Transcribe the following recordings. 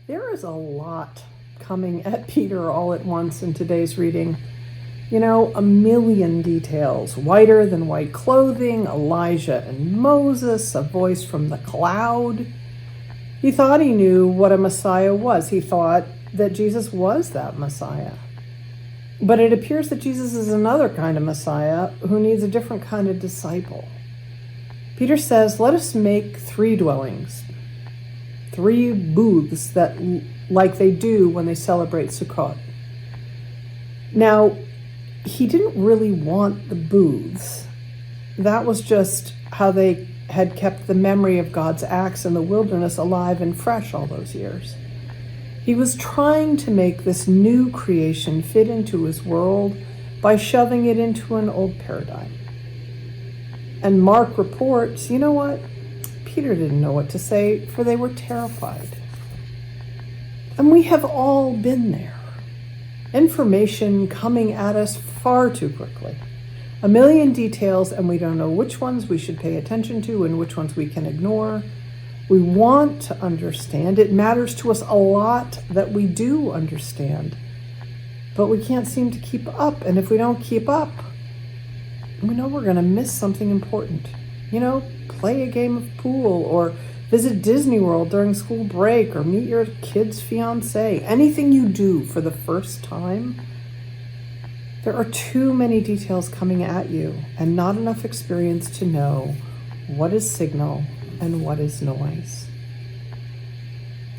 There is a lot coming at Peter all at once in today's reading. You know, a million details. Whiter than white clothing, Elijah and Moses, a voice from the cloud. He thought he knew what a Messiah was. He thought that Jesus was that Messiah. But it appears that Jesus is another kind of Messiah who needs a different kind of disciple. Peter says, let us make 3 dwellings, 3 booths that like they do when they celebrate Sukkot. Now, he didn't really want the booths. That was just how they had kept the memory of God's acts in the wilderness alive and fresh all those years. He was trying to make this new creation fit into his world by shoving it into an old paradigm. And Mark reports, you know what? Peter didn't know what to say, for they were terrified. And we have all been there. Information coming at us far too quickly. A million details, and we don't know which ones we should pay attention to and which ones we can ignore. We want to understand. It matters to us a lot that we do understand. But we can't seem to keep up. And if we don't keep up, we know we're going to miss something important. You know, play a game of pool or visit Disney World during school break or meet your kid's fiance. Anything you do for the first time, there are too many details coming at you and not enough experience to know what is signal and what is noise.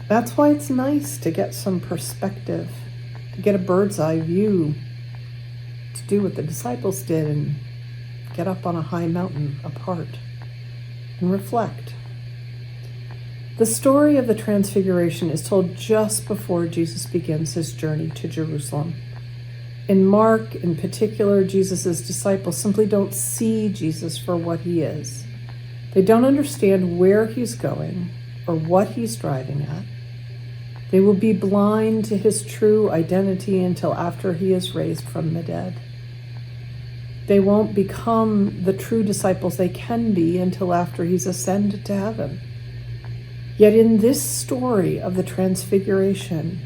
That's why it's nice to get some perspective, to get a bird's eye view, to do what the disciples did and get up on a high mountain apart and reflect. The story of the Transfiguration is told just before Jesus begins his journey to Jerusalem. In Mark, in particular, Jesus' disciples simply don't see Jesus for what he is. They don't understand where he's going or what he's driving at. They will be blind to his true identity until after he is raised from the dead. They won't become the true disciples they can be until after he's ascended to heaven. Yet in this story of the Transfiguration,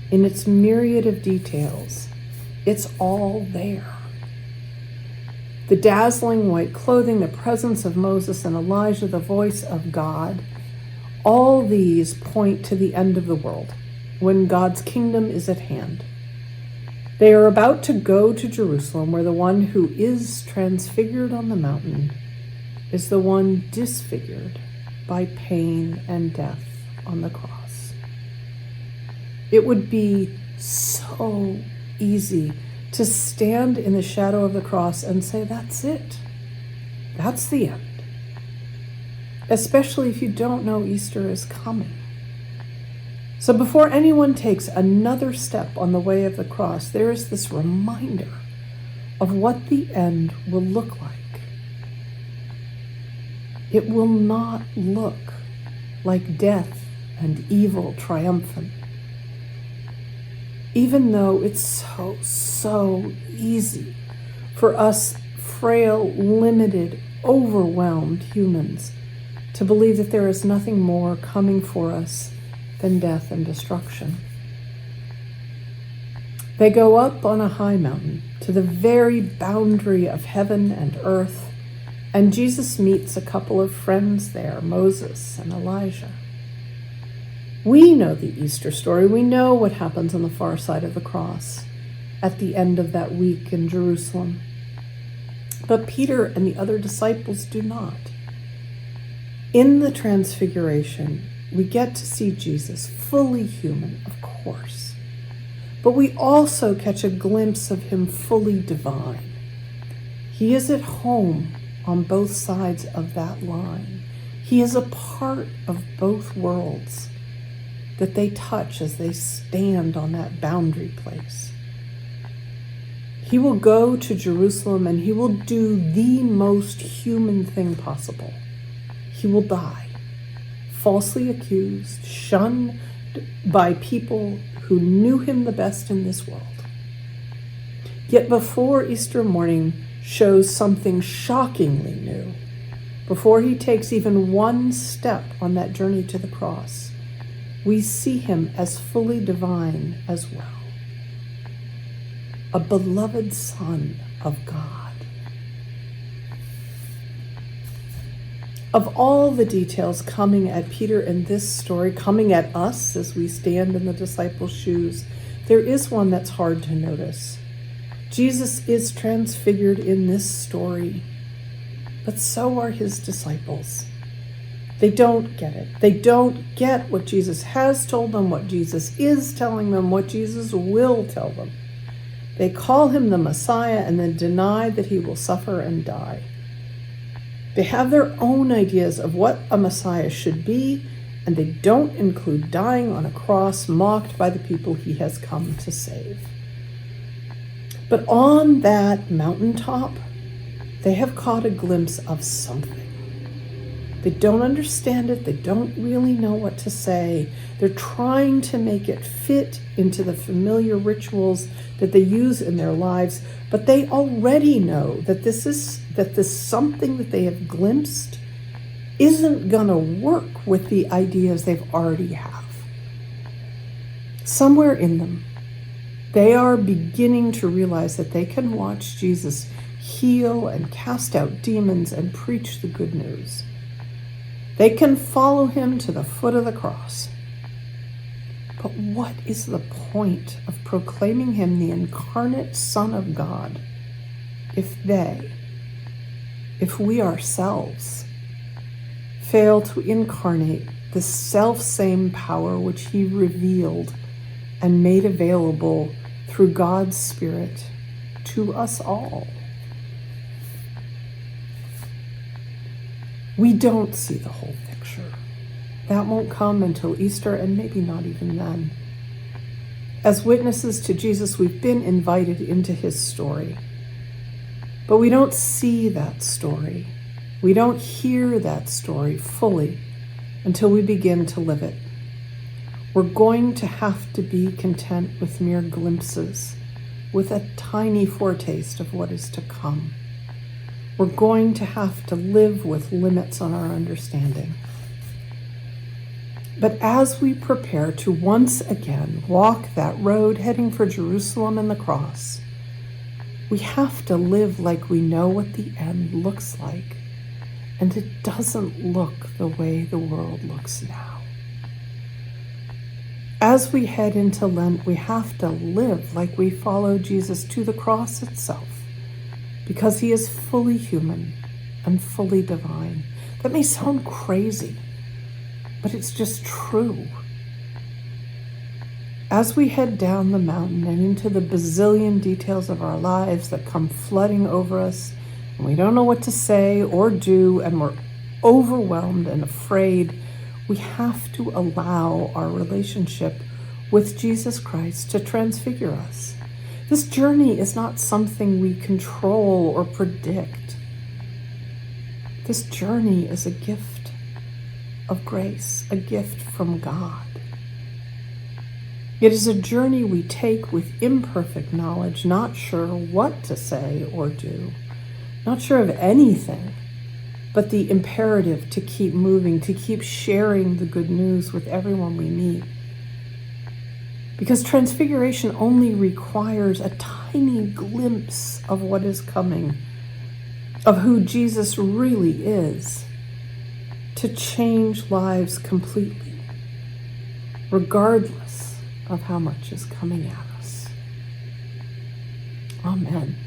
in its myriad of details, it's all there. The dazzling white clothing, the presence of Moses and Elijah, the voice of God, all these point to the end of the world, when God's kingdom is at hand. They are about to go to Jerusalem, where the one who is transfigured on the mountain is the one disfigured by pain and death on the cross. It would be so easy to stand in the shadow of the cross and say, that's it. That's the end. Especially if you don't know Easter is coming. So before anyone takes another step on the way of the cross, there is this reminder of what the end will look like. It will not look like death and evil triumphant. Even though it's so easy for us frail, limited, overwhelmed humans to believe that there is nothing more coming for us than death and destruction. They go up on a high mountain to the very boundary of heaven and earth, and Jesus meets a couple of friends there, Moses and Elijah. We know the Easter story. We know what happens on the far side of the cross at the end of that week in Jerusalem. But Peter and the other disciples do not. In the Transfiguration, we get to see Jesus fully human, of course. But we also catch a glimpse of him fully divine. He is at home on both sides of that line. He is a part of both worlds that they touch as they stand on that boundary place. He will go to Jerusalem and he will do the most human thing possible. He will die, falsely accused, shunned by people who knew him the best in this world. Yet before Easter morning shows something shockingly new, before he takes even one step on that journey to the cross, we see him as fully divine as well. A beloved Son of God. Of all the details coming at Peter in this story, coming at us as we stand in the disciples' shoes, there is one that's hard to notice. Jesus is transfigured in this story, but so are his disciples. They don't get it. They don't get what Jesus has told them, what Jesus is telling them, what Jesus will tell them. They call him the Messiah and then deny that he will suffer and die. They have their own ideas of what a Messiah should be, and they don't include dying on a cross mocked by the people he has come to save. But on that mountaintop, they have caught a glimpse of something. They don't understand it. They don't really know what to say. They're trying to make it fit into the familiar rituals that they use in their lives, but they already know that this something that they have glimpsed isn't going to work with the ideas they've already have. Somewhere in them, they are beginning to realize that they can watch Jesus heal and cast out demons and preach the good news. They can follow him to the foot of the cross. But what is the point of proclaiming him the incarnate Son of God if we ourselves fail to incarnate the self-same power which he revealed and made available through God's Spirit to us all? We don't see the whole picture. That won't come until Easter, and maybe not even then. As witnesses to Jesus, we've been invited into his story. But we don't see that story. We don't hear that story fully until we begin to live it. We're going to have to be content with mere glimpses, with a tiny foretaste of what is to come. We're going to have to live with limits on our understanding. But as we prepare to once again walk that road heading for Jerusalem and the cross, we have to live like we know what the end looks like, and it doesn't look the way the world looks now. As we head into Lent, we have to live like we follow Jesus to the cross itself, because he is fully human and fully divine. That may sound crazy, but it's just true. As we head down the mountain and into the bazillion details of our lives that come flooding over us, and we don't know what to say or do, and we're overwhelmed and afraid, we have to allow our relationship with Jesus Christ to transfigure us. This journey is not something we control or predict. This journey is a gift of grace, a gift from God. It is a journey we take with imperfect knowledge, not sure what to say or do, not sure of anything, but the imperative to keep moving, to keep sharing the good news with everyone we meet. Because transfiguration only requires a tiny glimpse of what is coming, of who Jesus really is, to change lives completely, regardless of how much is coming at us. Amen.